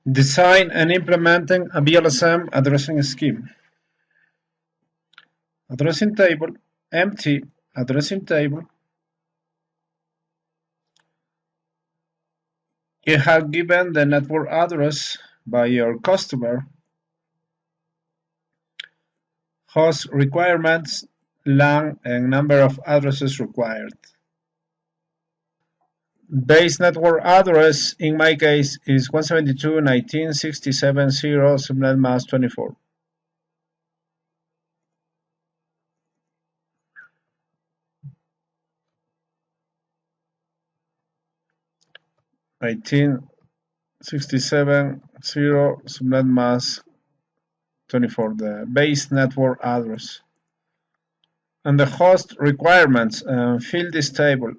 Design and implementing a VLSM addressing scheme. Addressing table, empty addressing table. You have given the network address by your customer, host requirements, LAN, and number of addresses required. Base network address, in my case, is 172.19.67.0 subnet mask 24. subnet mask 24, the base network address. And the host requirements, fill this table.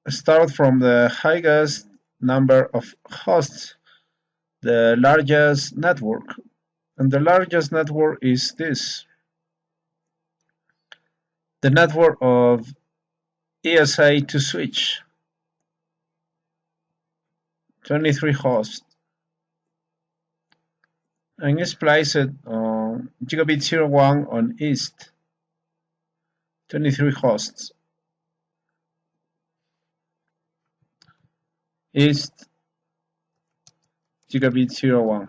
Start from the highest number of hosts, the largest network. And the largest network is this. The network of ESA to switch. 23 hosts. And it's placed on gigabit 01 on east. 23 hosts. East gigabit 01.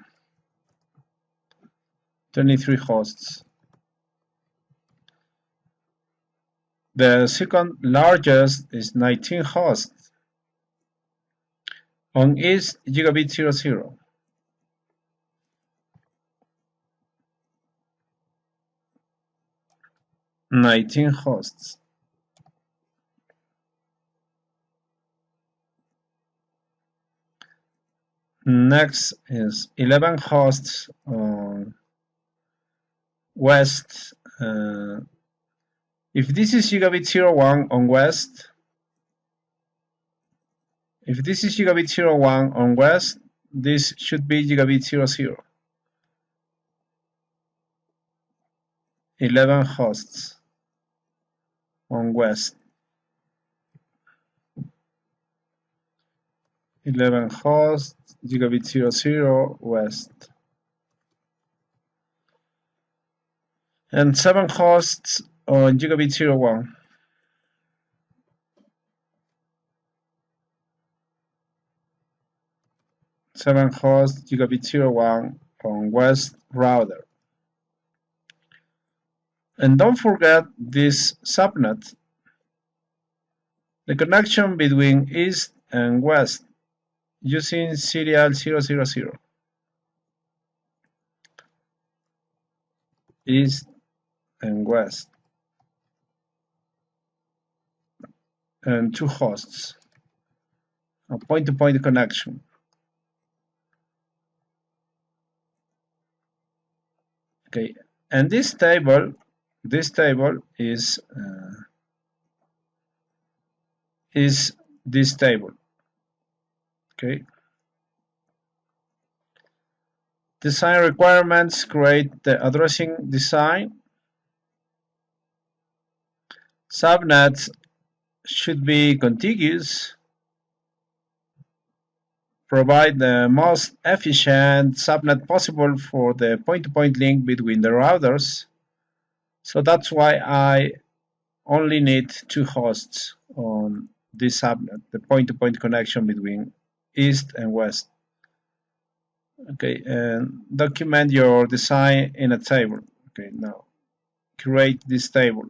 23 hosts. The second largest is 19 hosts on east gigabit 00. Nineteen hosts. Next is 11 hosts on west. If this is gigabit 01 on west, this should be gigabit 00. 11 hosts on west. 11 hosts, gigabit 00 west. And 7 hosts on gigabit 01. 7 hosts, gigabit 01 on west router. And don't forget this subnet, the connection between east and west using serial 000. East and west. And 2 hosts, a point-to-point connection. Okay, and this table is this table. Okay. Design requirements, create the addressing design. Subnets should be contiguous. Provide the most efficient subnet possible for the point-to-point link between the routers. So that's why I only need 2 hosts on this subnet, the point-to-point connection between east and west. Okay, and document your design in a table. Okay, now create this table.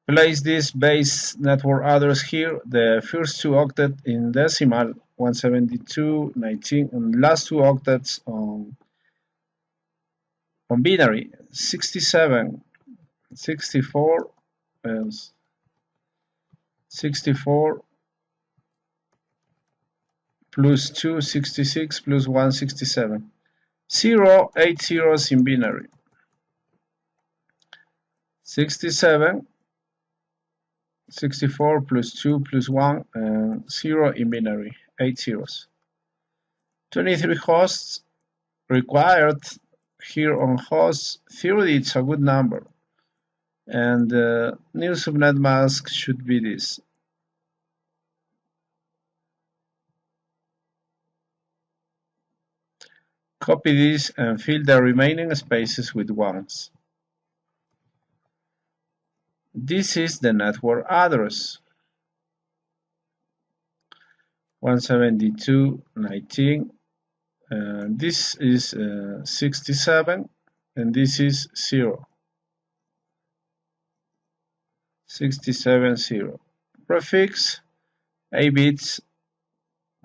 Place this base network address here, the first 2 octets in decimal, 172.19, and last 2 octets on binary, 67, 64, and 64 plus 2, 66 plus 1, 67. 0, 8 zeros in binary. 67, 64 plus 2 plus 1, and 0 in binary, 8 zeros. 23 hosts required here on hosts. 30 it's a good number. And the new subnet mask should be this. Copy this and fill the remaining spaces with ones. This is the network address, 172.19. This is 67, and this is 0. 67.0. Prefix 8 bits,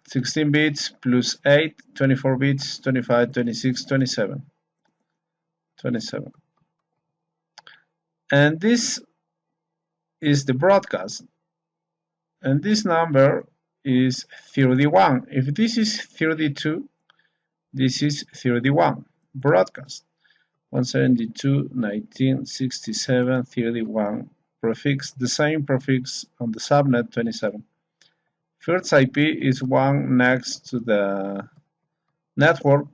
16 bits plus 8, 24 bits, 25, 26, 27. 27. And this is the broadcast. And this number is 31. If this is 32, this is 31. Broadcast 172.19.67.31. Prefix, the same prefix on the subnet 27. First IP is 1 next to the network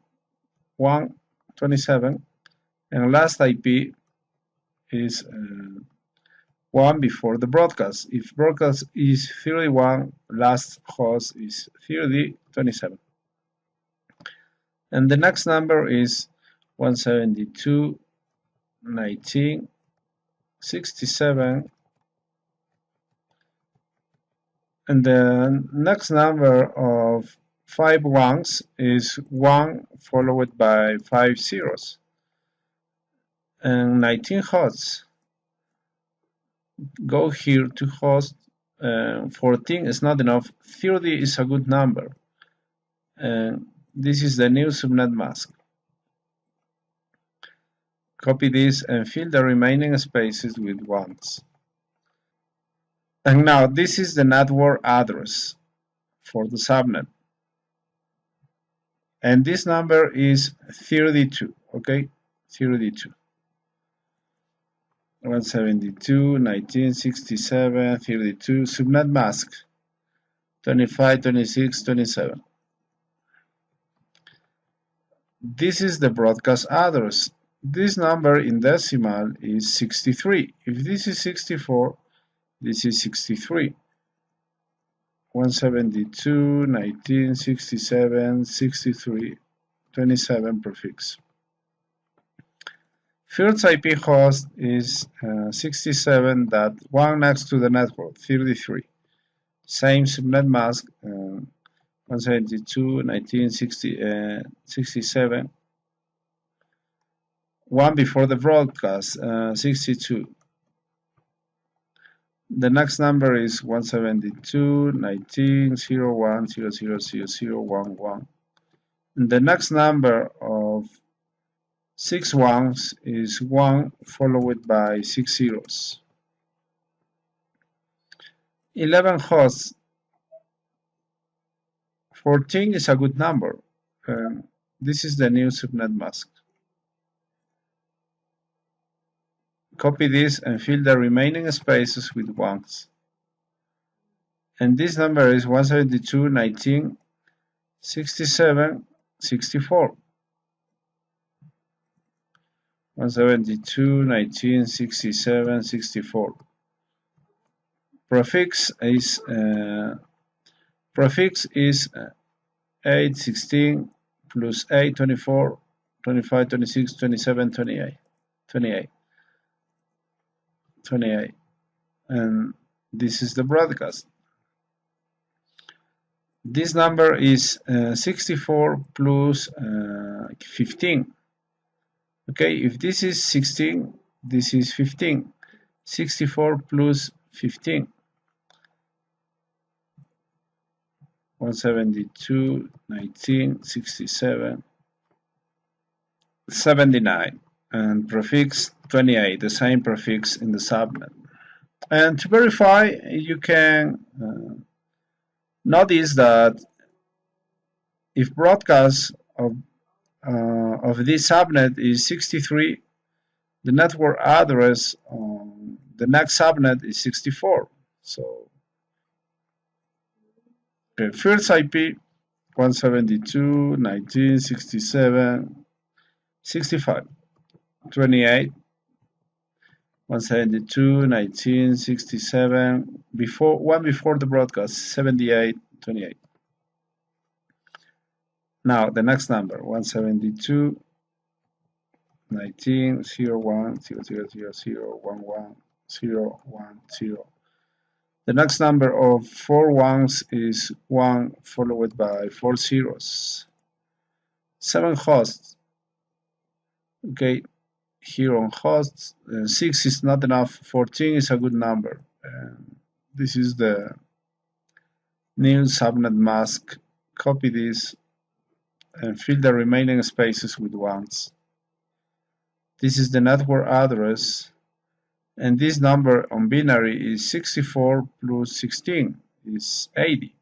127, and last IP is 1 before the broadcast. If broadcast is 31, last host is 30.27. And the next number is 172.19.67. And the next number of 5 ones is 1 followed by 5 zeros. And 19 hosts. Go here to host. 14 is not enough. 30 is a good number. And this is the new subnet mask. Copy this and fill the remaining spaces with ones. And now this is the network address for the subnet. And this number is 32, okay? 32. 172.19.67, 32, subnet mask, 25, 26, 27. This is the broadcast address. This number in decimal is 63. If this is 64, this is 63. 172.19.67, 63, 27 prefix. First IP host is 67. That one next to the network, 33. Same subnet mask, 172.19.67. One before the broadcast, 62. The next number is 172.19.01.000011. The next number of 6 ones is 1 followed by 6 zeros. 11 hosts. 14 is a good number. This is the new subnet mask. Copy this and fill the remaining spaces with ones. And this number is 172.19.67.64. 172.19.67.64. Prefix is 8, 16 plus 8, 24, 25, 26, 27, 28. 28. And this is the broadcast. This number is 64 plus 15. Okay, if this is 16, this is 15. 64 plus 15. 172.19.67, 79, and prefix 28, the same prefix in the subnet. And to verify, you can notice that if broadcast of this subnet is 63, the network address on the next subnet is 64. So the first IP 172.19.67.65, 28. 172.19.67, before the broadcast, 78.28. Now the next number, 172.19.01.000.010. The next number of 4 ones is 1 followed by 4 zeros. 7 hosts. Okay, here on hosts, 6 is not enough, 14 is a good number. This is the new subnet mask. Copy this and fill the remaining spaces with ones. This is the network address, and this number on binary is 64 plus 16 is 80.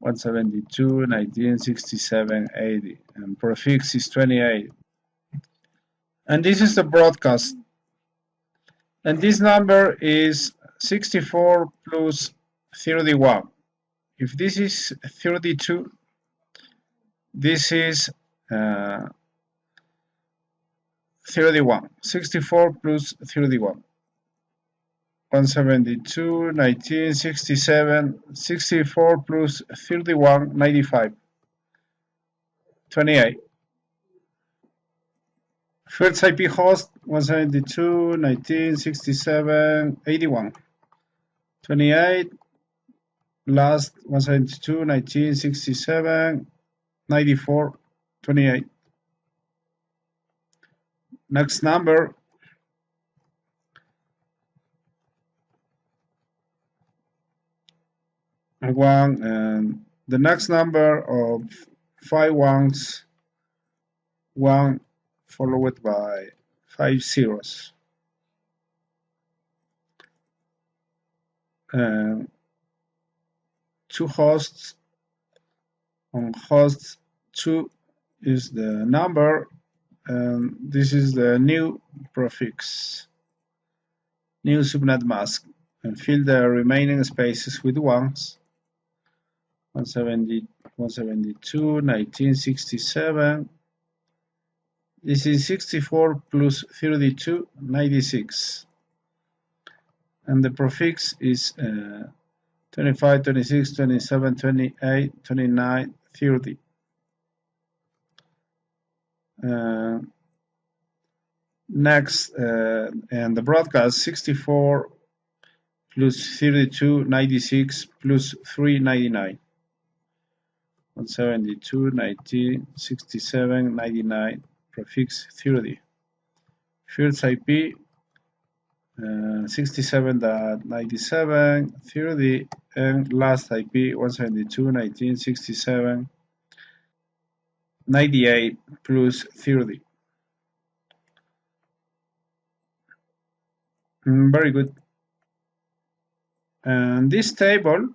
172.19.67.80, and prefix is 28. And this is the broadcast. And this number is 64 plus 31. If this is 32, this is 31. 64 plus 31. 172.19.67, 64 plus 31, 95. 28. First IP host 172.19.67.81. 28. Last 172.19.67.94. 28. Next number 1, and the next number of 5 ones, 1 followed by 5 zeros. And 2 hosts. On hosts 2 is the number, and this is the new prefix, new subnet mask, and fill the remaining spaces with ones. 172.19.67. This is 64 plus 32, 96. And the prefix is 25, 26, 27, 28, 29, 30. Next, and the broadcast 64 plus 32, 96 plus 3, 99. 172.19.67.99, prefix 30. First IP 67.97, 30, and last IP 172.19.67, 98 plus 30. Very good. And this table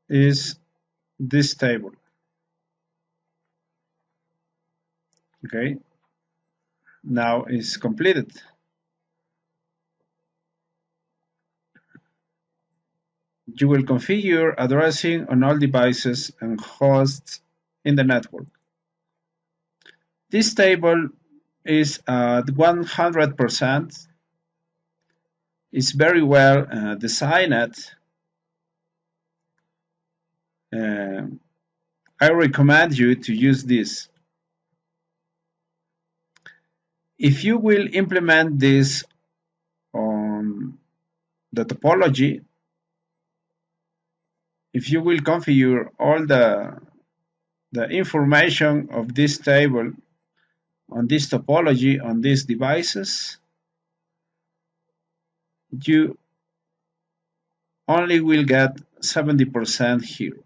is this table. Okay, now it's completed. You will configure addressing on all devices and hosts in the network. This table is at 100%. It's very well designed. I recommend you to use this. If you will implement this on the topology, if you will configure all the information of this table on this topology on these devices, you only will get 70% here.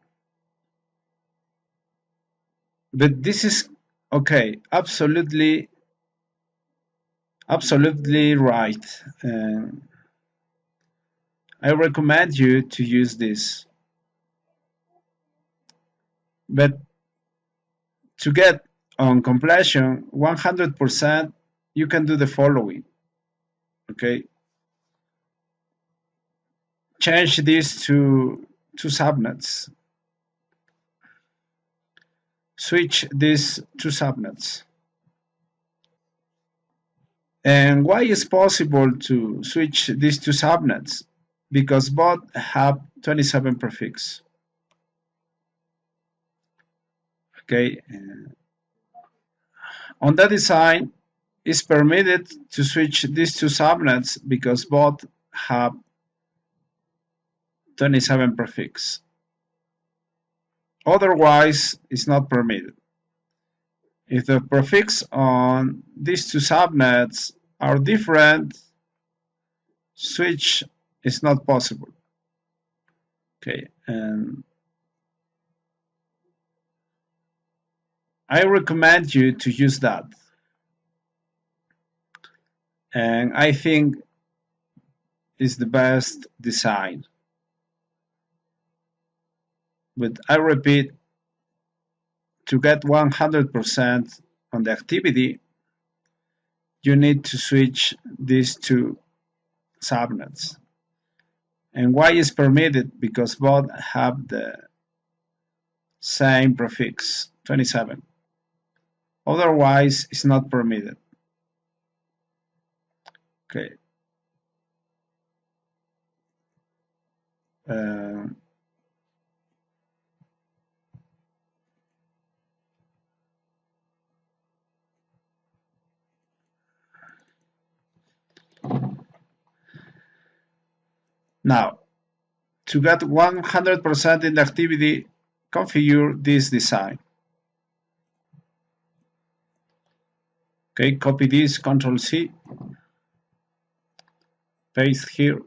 But this is okay, absolutely right. I recommend you to use this. But to get on completion 100%, you can do the following. Okay, change this to subnets. switch these two subnets. And why is possible to switch these two subnets? Because both have 27 prefix. Okay. On the design, it's permitted to switch these two subnets because both have 27 prefix. Otherwise, it's not permitted. If the prefix on these two subnets are different, switch is not possible. Okay, and I recommend you to use that. And I think it's the best design. But I repeat, to get 100% on the activity, you need to switch these two subnets. And why is permitted? Because both have the same prefix, 27. Otherwise, it's not permitted. Okay. Now, to get 100% in the activity, configure this design. Okay, copy this, Control C, paste here.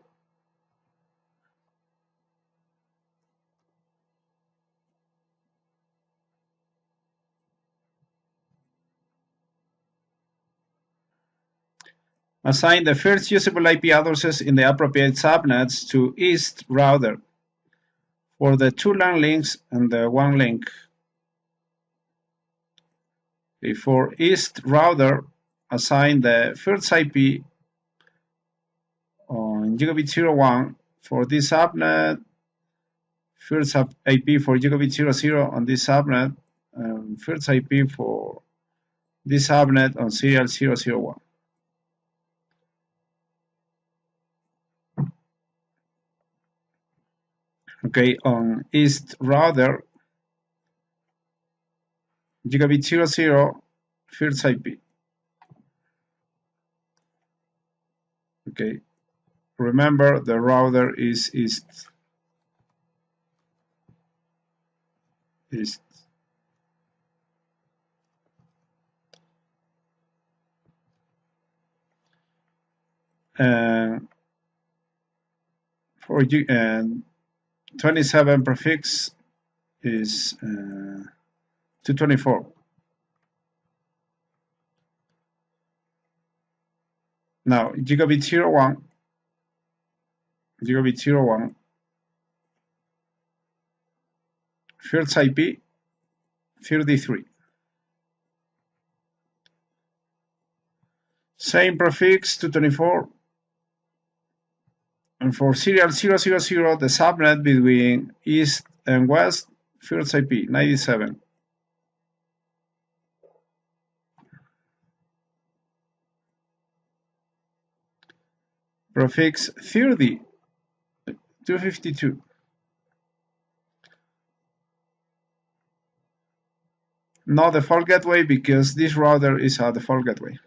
Assign the first usable IP addresses in the appropriate subnets to east router for the two LAN links and the one link. For east router, assign the first IP on gigabit 01 for this subnet, first IP for gigabit 00 on this subnet, and first IP for this subnet on serial 001. Okay, on east router, gigabit 00, first IP. Okay, remember the router is east. For you, 27 prefix is 224. Now gigabit 01, first IP 33. Same prefix 224. And for serial 000, the subnet between east and west, first IP 97. Prefix 30, 252. Not default gateway because this router is a default gateway.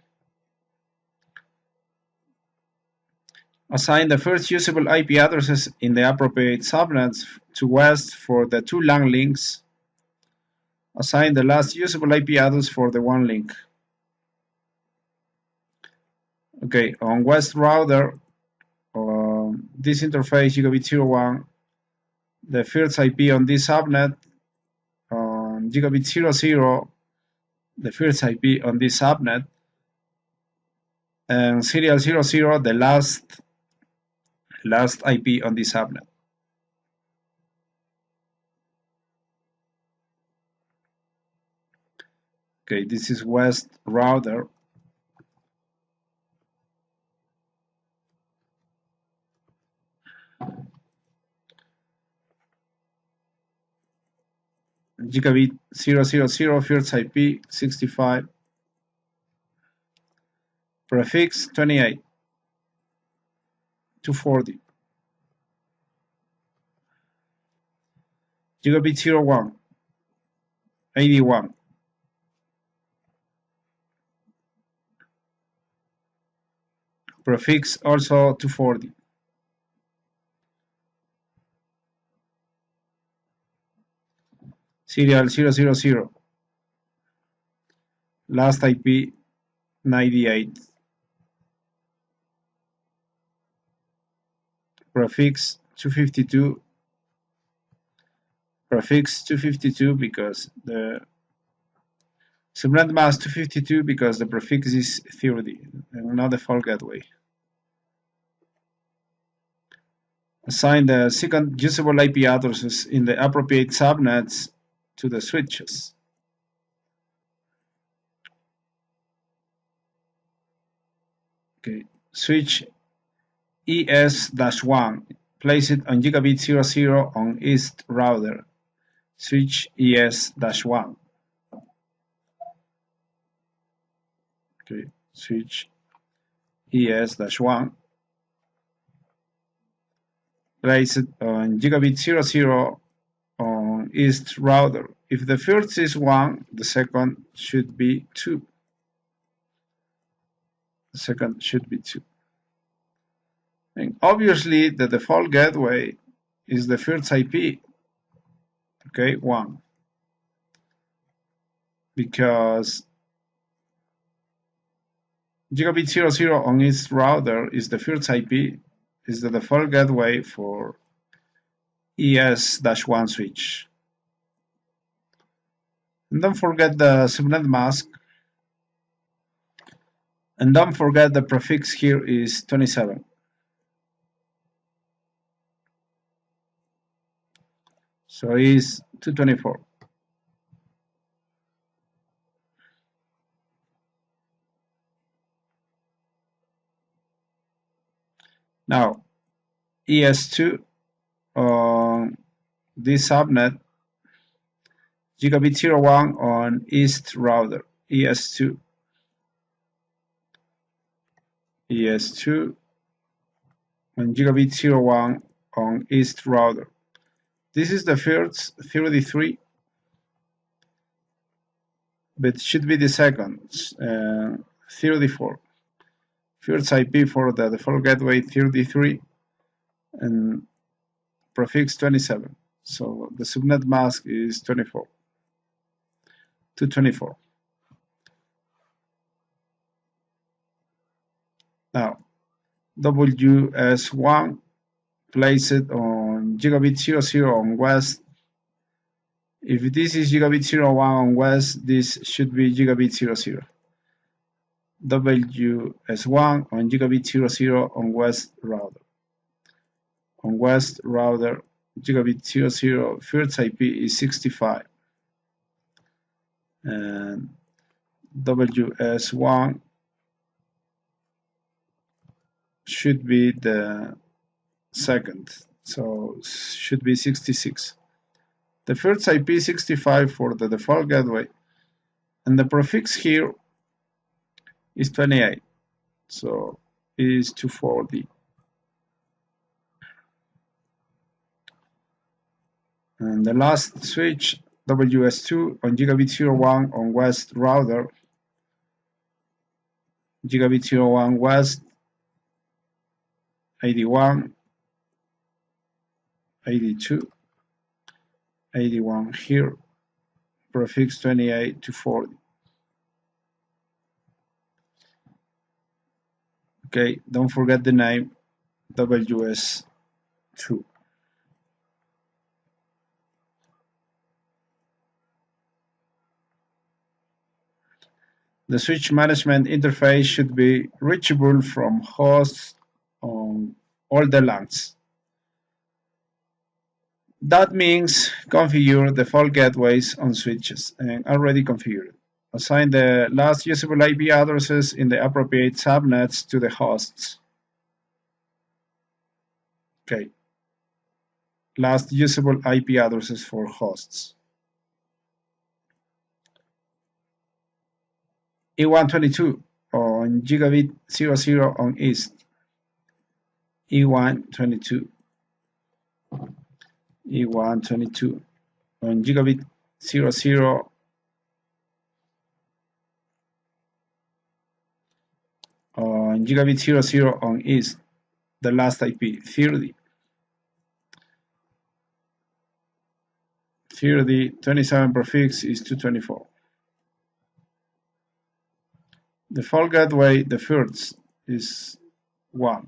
Assign the first usable IP addresses in the appropriate subnets to west for the two LAN links. Assign the last usable IP address for the one link. Okay, on west router, this interface gigabit 01, the first IP on this subnet, on gigabit 00, the first IP on this subnet, and serial 00, the last IP on this subnet. Okay, this is west router. gigabit 000 first IP 65, prefix 28 240, gigabit 01 81, prefix also 240, serial 000, last IP 98, prefix 252, prefix 252 because the subnet mask 252 because the prefix is 30 and not the default gateway. Assign the second usable IP addresses in the appropriate subnets to the switches. Okay, switch ES-1, place it on gigabit 00 on east router. Switch ES-1. Okay, switch ES-1, place it on gigabit 00 on east router. If the first is 1, the second should be 2. The second should be 2. And obviously, the default gateway is the first IP, okay, 1, because gigabit 00 on its router is the first IP, is the default gateway for ES-1 switch. And don't forget the subnet mask. And don't forget the prefix here is 27. So it's 224. Now, ES2 on this subnet, gigabit 01 on east router, ES2 on gigabit 01 on east router. This is the first 33, but should be the second 34. First IP for the default gateway 33 and prefix 27. So the subnet mask is 24. 224. Now, WS1, place it on gigabit 00 on west. If this is gigabit 01 on west, this should be gigabit 00. WS1 on gigabit 00 on west router. On west router, gigabit 00 first IP is 65. And WS1 should be the second, so should be 66. The first IP is 65 for the default gateway, and the prefix here is 28, so it is 240. And the last switch, WS2 on gigabit 01 on west router, gigabit 01 west, 81, 82, 81 here, prefix 28 to 40. Okay, don't forget the name, WS2. The switch management interface should be reachable from hosts on all the LANs. That means configure default gateways on switches and already configured. Assign the last usable IP addresses in the appropriate subnets to the hosts. Okay. Last usable IP addresses for hosts. E122 on gigabit 00 on east. E122 E122 on gigabit 00 on gigabit 00 on east, the last IP 30 27 prefix is 224. The default gateway, the first, is 1.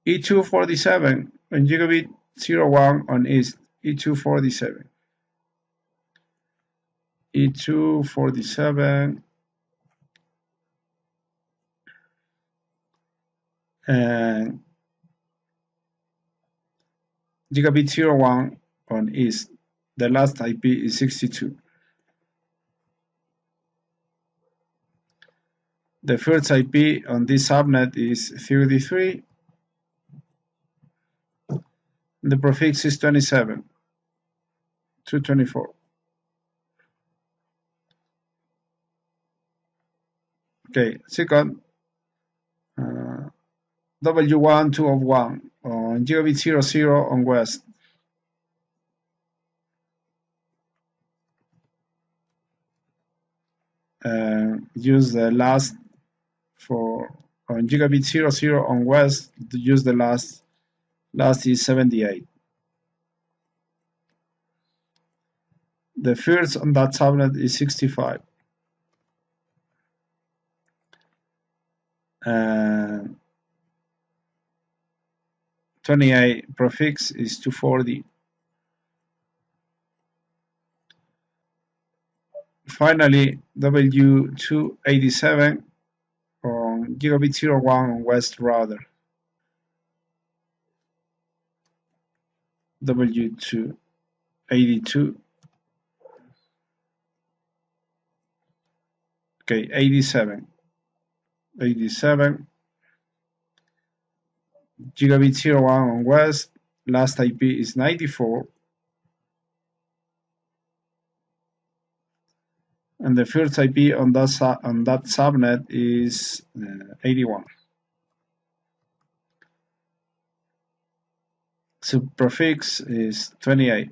E247 on gigabit 01 on east, E247. E247 and gigabit 01 on east, the last IP is 62. The first IP on this subnet is 33. The prefix is 27, 224. Okay, second, W1 201 on gigabit 00 on west. Use the last for on gigabit 00 on west, use the last is 78. The first on that subnet is 65. 28 prefix is 240. Finally, W287 on gigabit 01 on west router. W282. Okay, 87 gigabit 01 on west, last IP is 94, and the first IP on that subnet is 81. Subprefix is 28,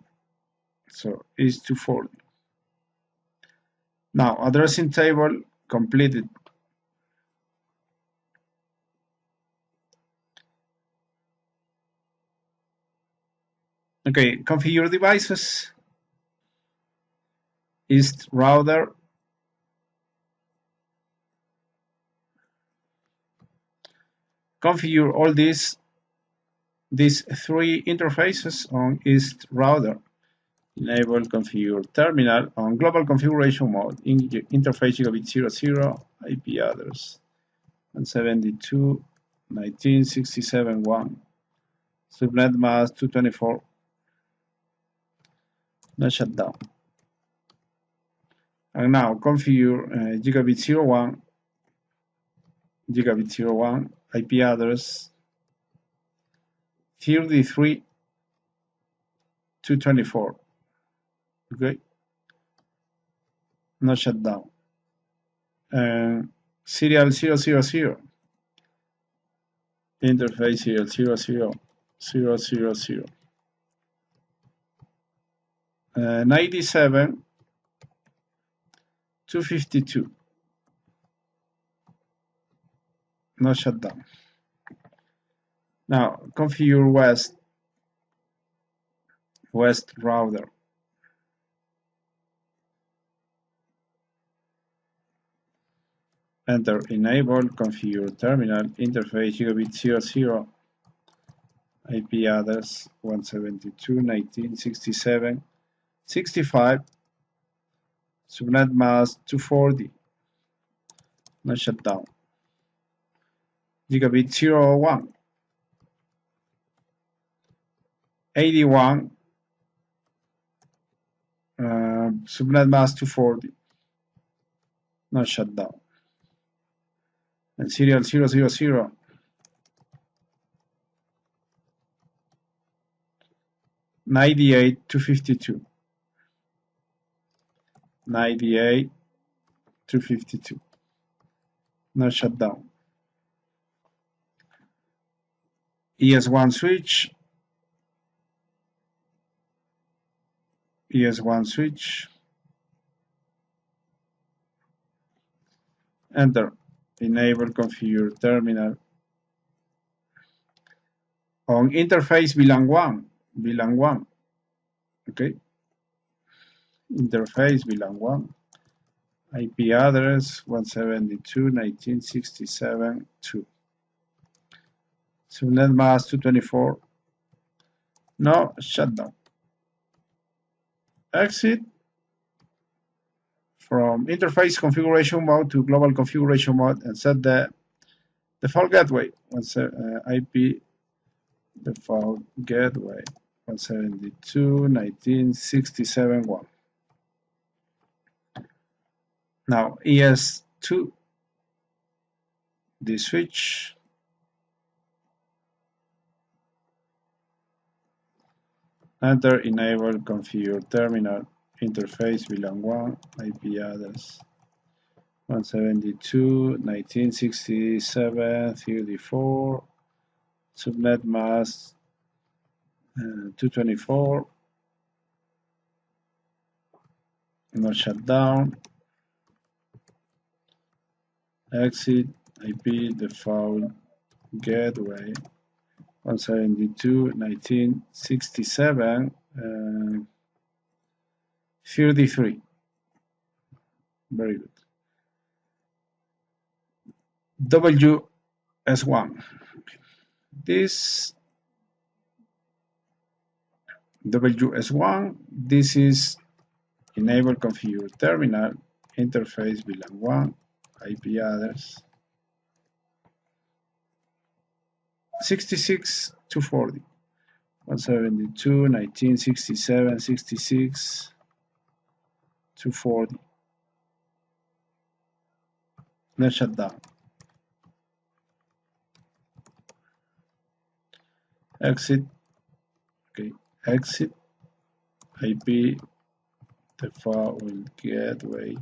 so is 240. Now, addressing table completed. Okay, configure devices. East router. Configure all these three interfaces on East router. Enable configure terminal on global configuration mode. Interface gigabit 00, IP address 172.19.67.1. Subnet mask 224. No shutdown. And now configure gigabit 01 IP address 33.224. Okay. No shutdown. Serial 000. Interface serial 000. 97.252. No shutdown. Now configure west router. Enter enable configure terminal interface gigabit 00 IP address 172.19.67.65. Subnet mask 240. No shutdown. Gigabit 01. 81. Subnet mask 240. No shutdown. And serial 000. 97.252. 98 to 52. 98 to 52. Now shut down. ES1 switch. ES1 switch. Enter. Enable configure terminal. On interface VLAN 1. VLAN 1. Okay. Interface VLAN 1. IP address 172.1967.2. Subnet mask 224. Now shut down. Exit from interface configuration mode to global configuration mode and set the default gateway IP default gateway 172.1967.1. Now ES2 the switch. Enter enable configure terminal interface VLAN 1 IP address 172.1967.34 subnet mask 224. Now shut down. Exit IP default gateway 172.1967.33. Very good. WS1. This WS1, this is enable configure terminal interface VLAN 1 IP address 66 to 40 172.1967.66 to 40. Let's shut down. Exit. Okay, exit IP default gateway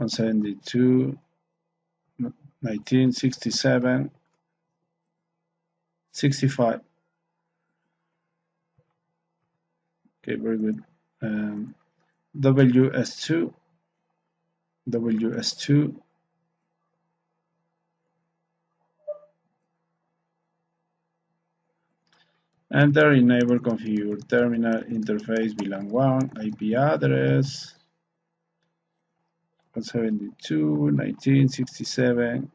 172.1967.65. Okay, very good. WS2. Enter enable configure terminal interface VLAN 1 IP address 172.1967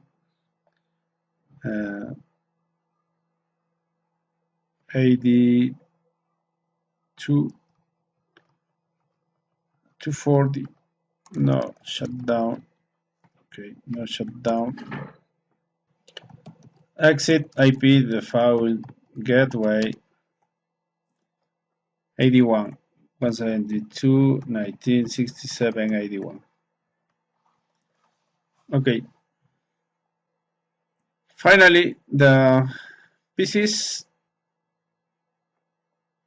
AD 240. No, shut down. Okay, no shut down. Exit IP default gateway 81 172.1967.81. Okay. Finally, the PCs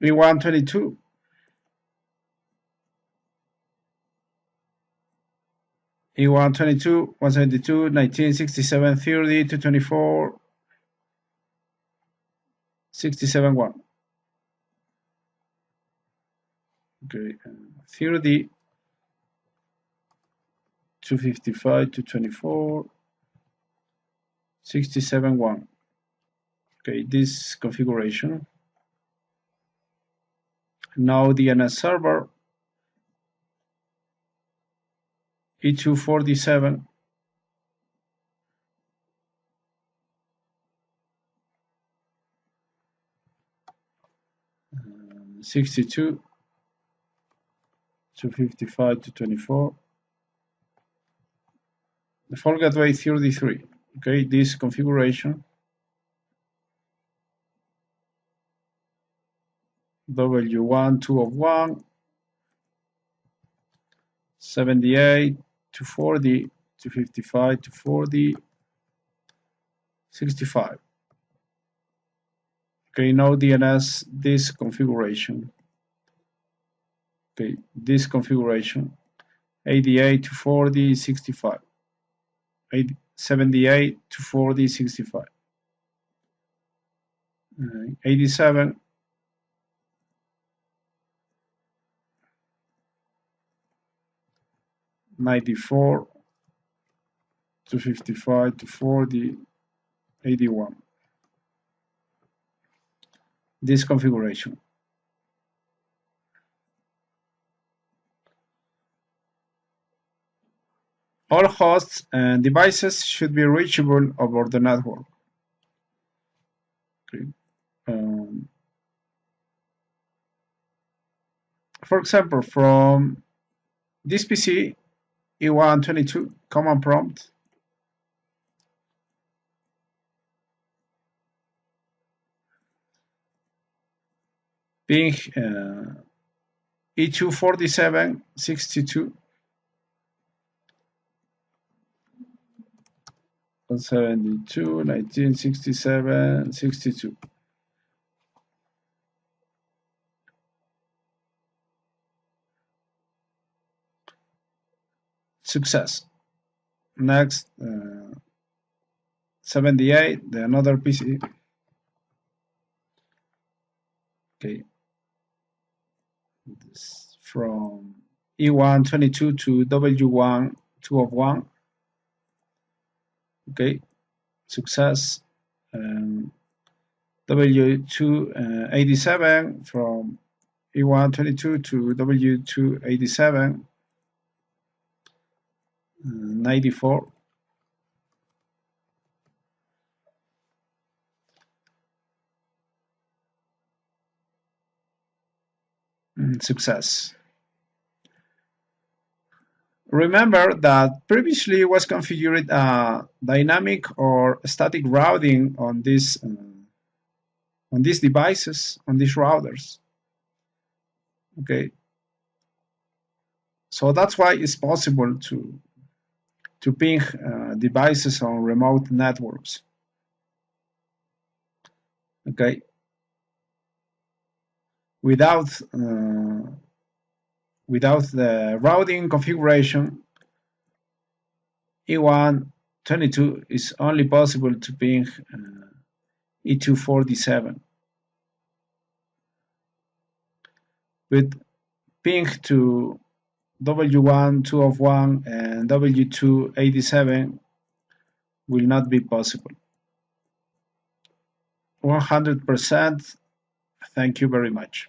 E122. E122 172.1967.30 to 24 67.1. Okay, 30 255 to 24 67.1. Okay, this configuration. Now DNS server E247 62 255 to 24. The default gateway 33. Okay, this configuration. W1 2 of 1 78 to 40 to 55 to 40 65. Okay, no DNS, this configuration. Okay, this configuration 88 to 40 65, 78 to 40 65, 87, 94 to 55 to 40, 81. This configuration. All hosts and devices should be reachable over the network. Okay. For example, from this PC E122 command prompt, ping E247 62 72 1967 62. Success. Next, 78, the another PC. Okay, this from E122 to W1 2 of 1. Okay, success. W287 from E122 to W287, 94. Success. Remember that previously was configured dynamic or static routing on these devices, on these routers. Okay, so that's why it's possible to ping devices on remote networks. Okay, without the routing configuration, E122 is only possible to ping E247. With ping to W1 2 of 1 and W287 will not be possible. 100%. Thank you very much.